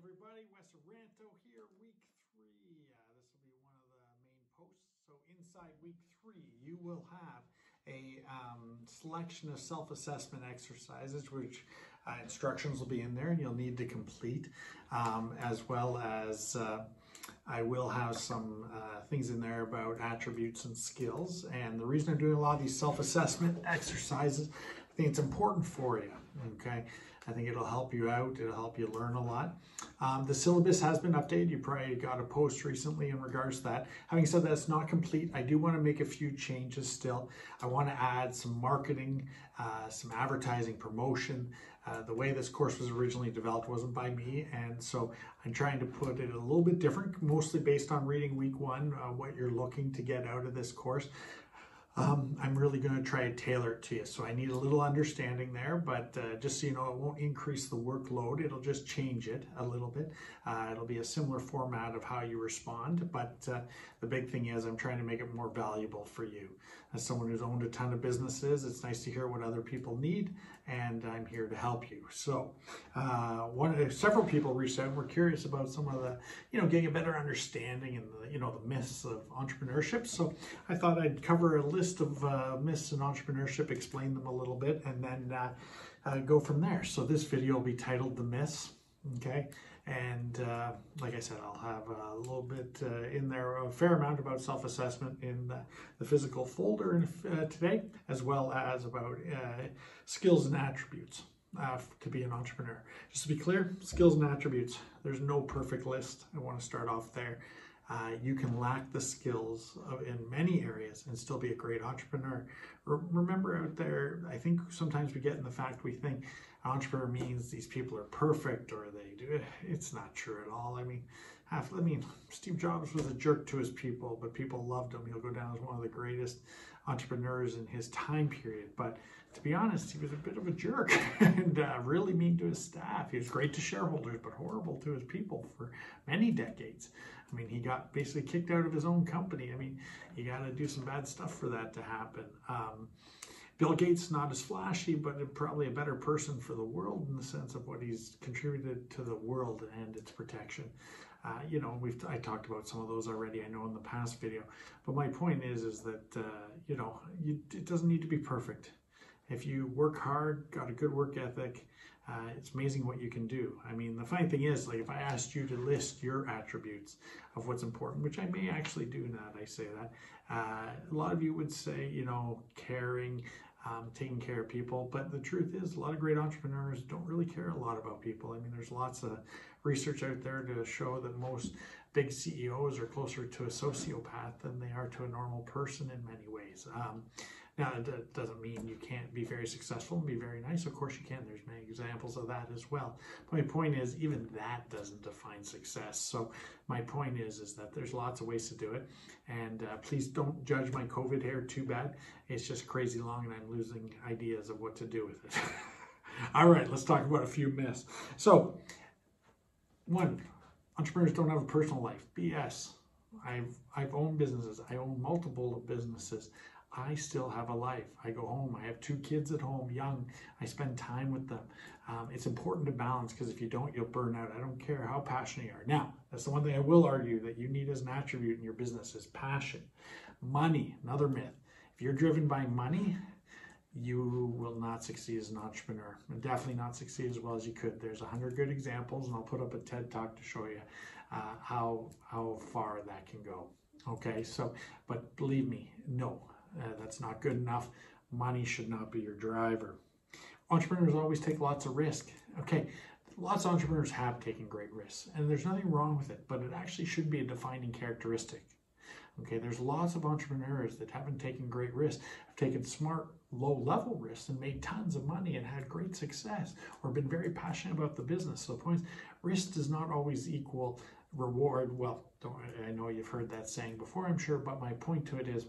everybody, Wes Aranto here, week 3. This will be one of the main posts. So inside week 3, you will have a selection of self-assessment exercises, which instructions will be in there and you'll need to complete, as well as I will have some things in there about attributes and skills. And the reason I'm doing a lot of these self-assessment exercises, I think it's important for you, okay? I think it'll help you out. It'll help you learn a lot. The syllabus has been updated. You probably got a post recently in regards to that. Having said that, it's not complete. I do want to make a few changes still. I want to add some marketing, some advertising, promotion. The way this course was originally developed wasn't by me, and so I'm trying to put it a little bit different, mostly based on reading week 1, what you're looking to get out of this course. I'm really going to try to tailor it to you. So I need a little understanding there, but just so you know, it won't increase the workload. It'll just change it a little bit. It'll be a similar format of how you respond, but the big thing is I'm trying to make it more valuable for you. As someone who's owned a ton of businesses, it's nice to hear what other people need, and I'm here to help you. So several people reached out and were curious about some of the, getting a better understanding and the, the myths of entrepreneurship. So I thought I'd cover a list of myths in entrepreneurship, explain them a little bit, and then go from there. So this video will be titled The Myths, okay? And like I said, I'll have a little bit in there, a fair amount about self-assessment in the physical folder today, as well as about skills and attributes to be an entrepreneur. Just to be clear, skills and attributes, there's no perfect list. I want to start off there. You can lack the skills in many areas and still be a great entrepreneur. Remember out there, I think sometimes we get in the fact we think an entrepreneur means these people are perfect or they do. It's not true at all. I mean, Steve Jobs was a jerk to his people, but people loved him. He'll go down as one of the greatest entrepreneurs in his time period. But to be honest, he was a bit of a jerk and really mean to his staff. He was great to shareholders, but horrible to his people for many decades. I mean, he got basically kicked out of his own company. I mean, you got to do some bad stuff for that to happen. Bill Gates, not as flashy, but probably a better person for the world in the sense of what he's contributed to the world and its protection. I talked about some of those already, I know, in the past video. But my point is that, it doesn't need to be perfect. If you work hard, got a good work ethic, it's amazing what you can do. I mean, the funny thing is, like, if I asked you to list your attributes of what's important, which I may actually do now that I say that, a lot of you would say, caring, taking care of people. But the truth is, a lot of great entrepreneurs don't really care a lot about people. I mean, there's lots of research out there to show that most big CEOs are closer to a sociopath than they are to a normal person in many ways. Now, that doesn't mean you can't be very successful and be very nice. Of course you can. There's many examples of that as well. But my point is, even that doesn't define success. So my point is that there's lots of ways to do it. And please don't judge my COVID hair too bad. It's just crazy long and I'm losing ideas of what to do with it. All right, let's talk about a few myths. So, 1, entrepreneurs don't have a personal life. BS. I've owned businesses. I own multiple businesses. I still have a life. I go home. I have 2 kids at home, young. I spend time with them. It's important to balance because if you don't, you'll burn out. I don't care how passionate you are. Now, that's the one thing I will argue that you need as an attribute in your business is passion. Money, another myth. If you're driven by money, you will not succeed as an entrepreneur, and definitely not succeed as well as you could. There's 100 good examples, and I'll put up a TED Talk to show you how far that can go. Okay, so, but believe me, no. That's not good enough. Money should not be your driver. Entrepreneurs always take lots of risk. Okay, lots of entrepreneurs have taken great risks, and there's nothing wrong with it, but it actually should be a defining characteristic. Okay, there's lots of entrepreneurs that haven't taken great risks, have taken smart, low-level risks and made tons of money and had great success or been very passionate about the business. So the point is, risk does not always equal reward. Well, I know you've heard that saying before, I'm sure, but my point to it is,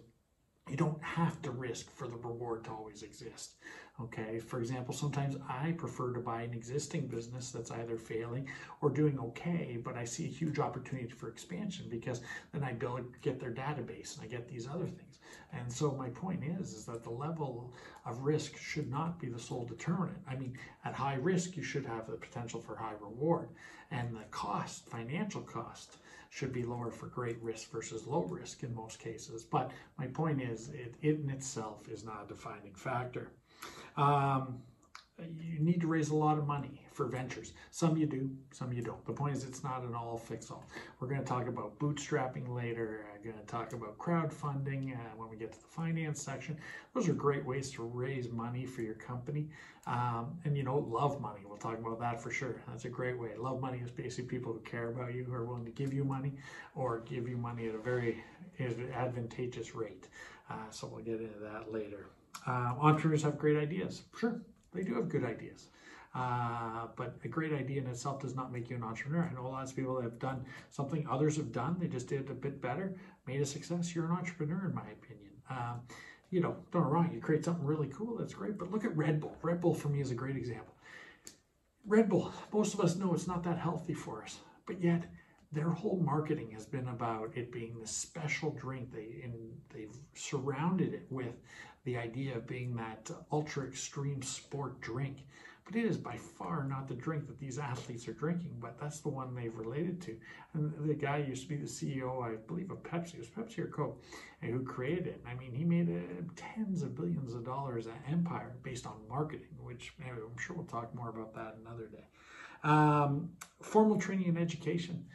You don't have to risk for the reward to always exist. Okay, for example, sometimes I prefer to buy an existing business that's either failing or doing okay, but I see a huge opportunity for expansion because then I get their database and I get these other things. And so my point is that the level of risk should not be the sole determinant. I mean, at high risk, you should have the potential for high reward, and the cost, financial cost, should be lower for great risk versus low risk in most cases. But my point is, it in itself is not a defining factor. You need to raise a lot of money for ventures. Some you do, some you don't. The point is, it's not an all fix all. We're going to talk about bootstrapping later. I'm going to talk about crowdfunding when we get to the finance section. Those are great ways to raise money for your company. And you know, love money. We'll talk about that for sure. That's a great way. Love money is basically people who care about you, who are willing to give you money or give you money at a very advantageous rate. So we'll get into that later. Entrepreneurs have great ideas. Sure, they do have good ideas. But a great idea in itself does not make you an entrepreneur. I know lots of people that have done something others have done. They just did it a bit better, made a success. You're an entrepreneur, in my opinion. You know, don't get me wrong, you create something really cool, that's great. But look at Red Bull. Red Bull for me is a great example. Red Bull, most of us know it's not that healthy for us, but yet their whole marketing has been about it being this special drink. They've surrounded it with the idea of being that ultra extreme sport drink. But it is by far not the drink that these athletes are drinking, but that's the one they've related to. And the guy used to be the CEO, I believe, of Pepsi. It was Pepsi or Coke, and who created it. I mean, he made tens of billions of dollars empire based on marketing, which I'm sure we'll talk more about that another day. Formal training and education.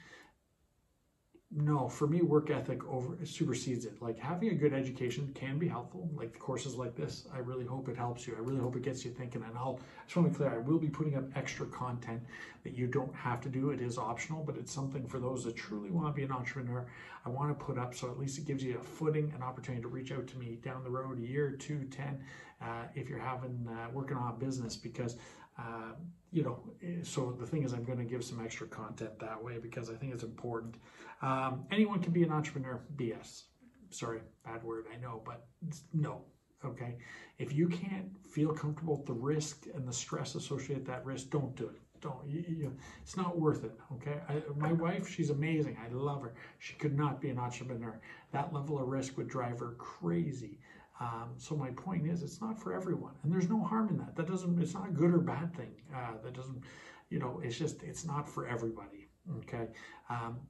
No, for me, work ethic supersedes it. Like, having a good education can be helpful. Like courses like this, I really hope it helps you. I really hope it gets you thinking. And I just want to be clear, I will be putting up extra content that you don't have to do. It is optional, but it's something for those that truly want to be an entrepreneur. I want to put up so at least it gives you a footing, an opportunity to reach out to me down the road, a year, 2, 10, if you're working on a business, because you know, so the thing is, I'm going to give some extra content that way because I think it's important. Anyone can be an entrepreneur. BS. Sorry, bad word, I know, but no. Okay. If you can't feel comfortable with the risk and the stress associated with that risk, don't do it. Don't. It's not worth it. Okay. My wife, she's amazing. I love her. She could not be an entrepreneur. That level of risk would drive her crazy. So my point is, it's not for everyone, and there's no harm in that. It's not a good or bad thing. It's not for everybody. Okay.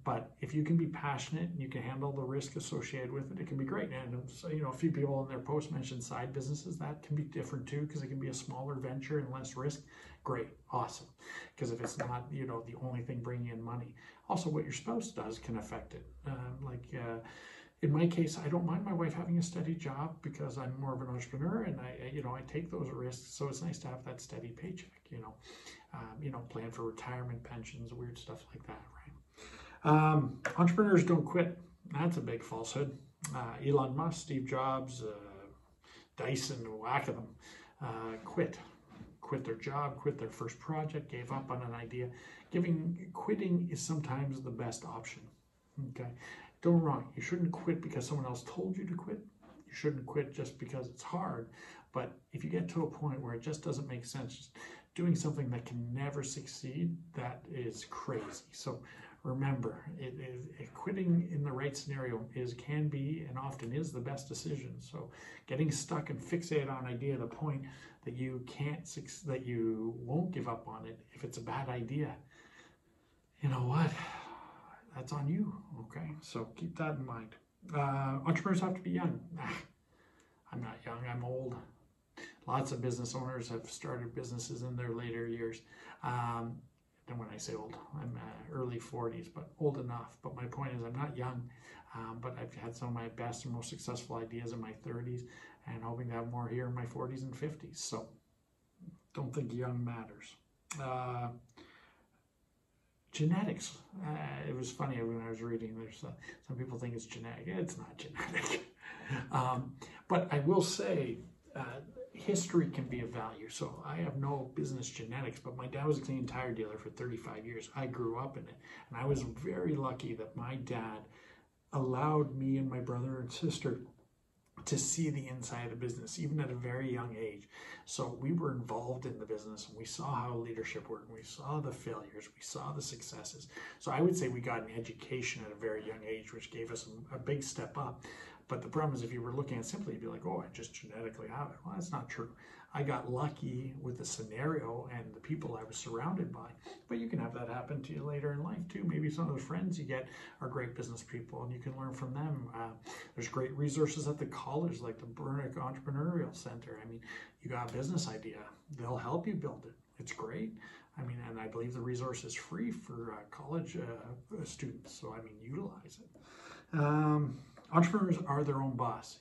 But if you can be passionate and you can handle the risk associated with it, it can be great. And so, a few people in their post mentioned side businesses. That can be different too, because it can be a smaller venture and less risk. Great. Awesome. Because if it's not, the only thing bringing in money, also what your spouse does can affect it. In my case, I don't mind my wife having a steady job because I'm more of an entrepreneur, and I take those risks. So it's nice to have that steady paycheck, plan for retirement, pensions, weird stuff like that, right? Entrepreneurs don't quit. That's a big falsehood. Elon Musk, Steve Jobs, Dyson, whack of them, quit their job, quit their first project, gave up on an idea. Quitting is sometimes the best option. Okay. Don't get me wrong, you shouldn't quit because someone else told you to quit. You shouldn't quit just because it's hard. But if you get to a point where it just doesn't make sense, just doing something that can never succeed, that is crazy. So remember, quitting in the right scenario can be and often is the best decision. So getting stuck and fixated on an idea to the point that that you won't give up on it if it's a bad idea, you know what? That's on you, okay? So keep that in mind. Entrepreneurs have to be young. I'm not young, I'm old. Lots of business owners have started businesses in their later years. And when I say old, I'm early 40s, but old enough. But my point is, I'm not young, but I've had some of my best and most successful ideas in my 30s, and hoping to have more here in my 40s and 50s. So don't think young matters. Genetics. It was funny when I was reading. There's some people think it's genetic. It's not genetic. But I will say, history can be of value. So I have no business genetics, but my dad was a Canadian Tire dealer for 35 years. I grew up in it, and I was very lucky that my dad allowed me and my brother and sister to see the inside of the business, even at a very young age. So we were involved in the business and we saw how leadership worked. We saw the failures, we saw the successes. So I would say we got an education at a very young age, which gave us a big step up. But the problem is if you were looking at simply, you'd be like, oh, I just genetically have it. Well, that's not true. I got lucky with the scenario and the people I was surrounded by. But you can have that happen to you later in life too. Maybe some of the friends you get are great business people and you can learn from them. There's great resources at the college like the Burnick Entrepreneurial Center. I mean, you got a business idea, they'll help you build it. It's great. I mean, and I believe the resource is free for college students. So, I mean, utilize it. Entrepreneurs are their own boss.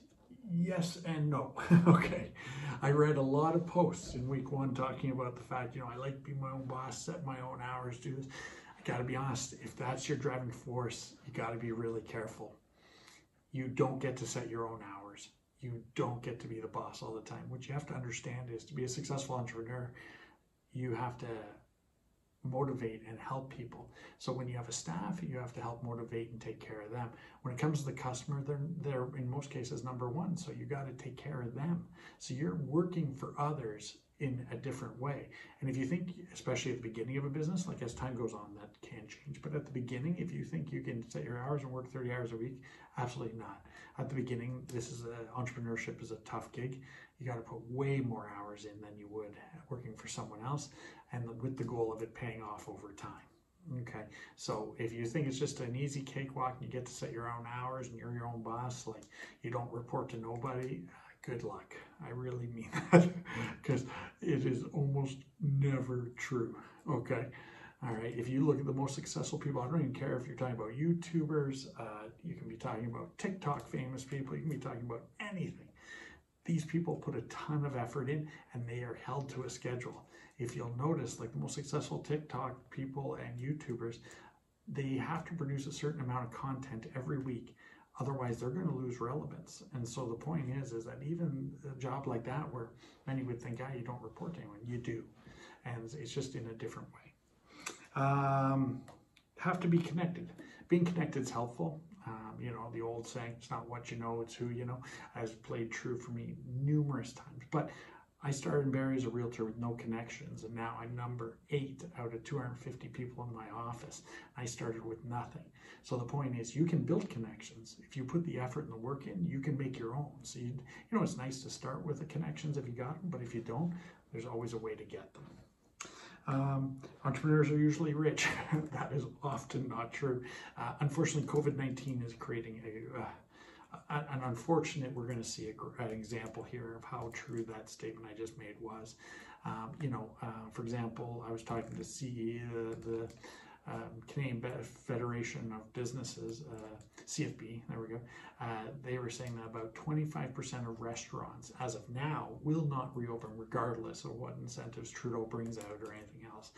Yes and no. Okay. I read a lot of posts in week 1 talking about the fact, I like to be my own boss, set my own hours, do this. I got to be honest, if that's your driving force, you got to be really careful. You don't get to set your own hours. You don't get to be the boss all the time. What you have to understand is to be a successful entrepreneur, you have to motivate and help people. So when you have a staff, you have to help motivate and take care of them. When it comes to the customer, they're in most cases number one. So you got to take care of them. So you're working for others in a different way. And if you think, especially at the beginning of a business, like as time goes on, that can change. But at the beginning, if you think you can set your hours and work 30 hours a week, absolutely not. At the beginning, entrepreneurship is a tough gig. You got to put way more hours in than you would working for someone else, and with the goal of it paying off over time. Okay, so if you think it's just an easy cakewalk and you get to set your own hours and you're your own boss, like you don't report to nobody, good luck. I really mean that, because it is almost never true. Okay. All right. If you look at the most successful people, I don't even care if you're talking about YouTubers, you can be talking about TikTok famous people, you can be talking about anything. These people put a ton of effort in and they are held to a schedule. If you'll notice, like the most successful TikTok people and YouTubers, they have to produce a certain amount of content every week. Otherwise, they're going to lose relevance. And so the point is that even a job like that, where many would think, you don't report to anyone, you do. And it's just in a different way. Have to be connected. Being connected is helpful. The old saying, it's not what you know, it's who you know, has played true for me numerous times. But I started in Barrie as a realtor with no connections, and now I'm number 8 out of 250 people in my office. I started with nothing. So the point is, you can build connections. If you put the effort and the work in, you can make your own. So it's nice to start with the connections if you got them, but if you don't, there's always a way to get them. Entrepreneurs are usually rich. That is often not true. Unfortunately, COVID-19 is creating an unfortunate, we're going to see an example here of how true that statement I just made was. For example, I was talking to the Canadian Federation of Businesses, CFB, there we go. They were saying that about 25% of restaurants, as of now, will not reopen regardless of what incentives Trudeau brings out or anything else.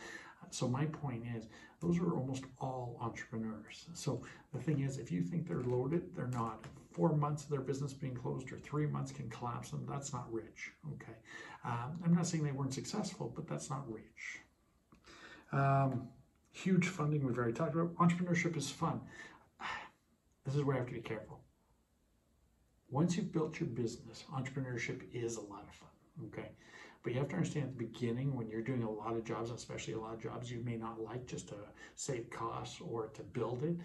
So my point is, those are almost all entrepreneurs. So the thing is, if you think they're loaded, they're not. 4 months of their business being closed or 3 months can collapse them. That's not rich, okay? I'm not saying they weren't successful, but that's not rich. Huge funding, we've already talked about. Entrepreneurship is fun. This is where I have to be careful. Once you've built your business, entrepreneurship is a lot of fun, okay? But you have to understand at the beginning, when you're doing a lot of jobs, especially a lot of jobs you may not like, just to save costs or to build it,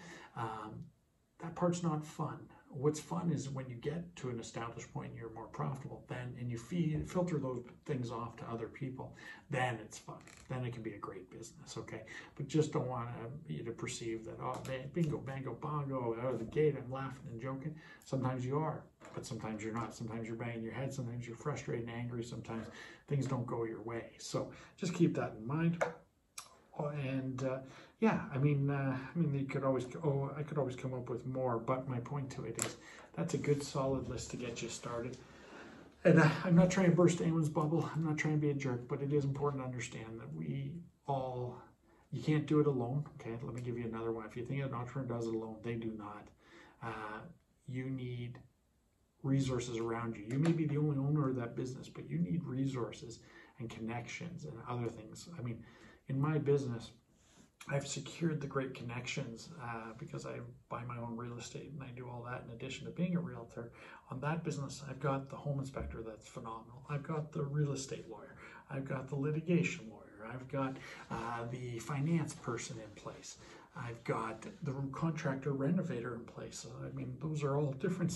that part's not fun. What's fun is when you get to an established point, you're more profitable, and you filter those things off to other people, then it's fun. Then it can be a great business, okay? But just don't want you to perceive that, bingo, bango, bongo, out of the gate, I'm laughing and joking. Sometimes you are, but sometimes you're not. Sometimes you're banging your head, sometimes you're frustrated and angry, sometimes things don't go your way. So just keep that in mind. And you could always, I could always come up with more, but my point to it is that's a good solid list to get you started. And I'm not trying to burst anyone's bubble. I'm not trying to be a jerk, but it is important to understand that you can't do it alone. Okay, let me give you another one. If you think an entrepreneur does it alone, they do not. You need resources around you. You may be the only owner of that business, but you need resources and connections and other things. I mean, in my business, I've secured the great connections because I buy my own real estate and I do all that in addition to being a realtor. On that business, I've got the home inspector that's phenomenal. I've got the real estate lawyer. I've got the litigation lawyer. I've got the finance person in place. I've got the contractor renovator in place. I mean, those are all different,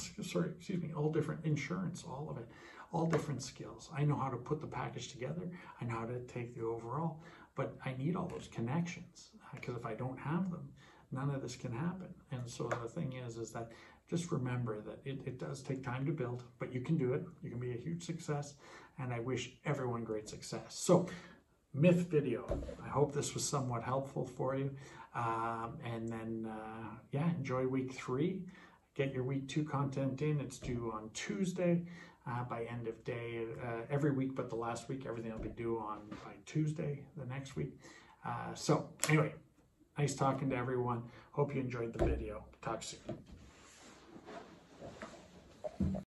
all different insurance, all of it, all different skills. I know how to put the package together. I know how to take the overall, but I need all those connections because if I don't have them, none of this can happen. And so the thing is that just remember that it does take time to build, but you can do it. You can be a huge success, and I wish everyone great success. So, myth video. I hope this was somewhat helpful for you. And then, enjoy week 3. Get your week 2 content in. It's due on Tuesday by end of day. Every week but the last week, everything will be due on by Tuesday the next week. So anyway, nice talking to everyone. Hope you enjoyed the video. Talk soon.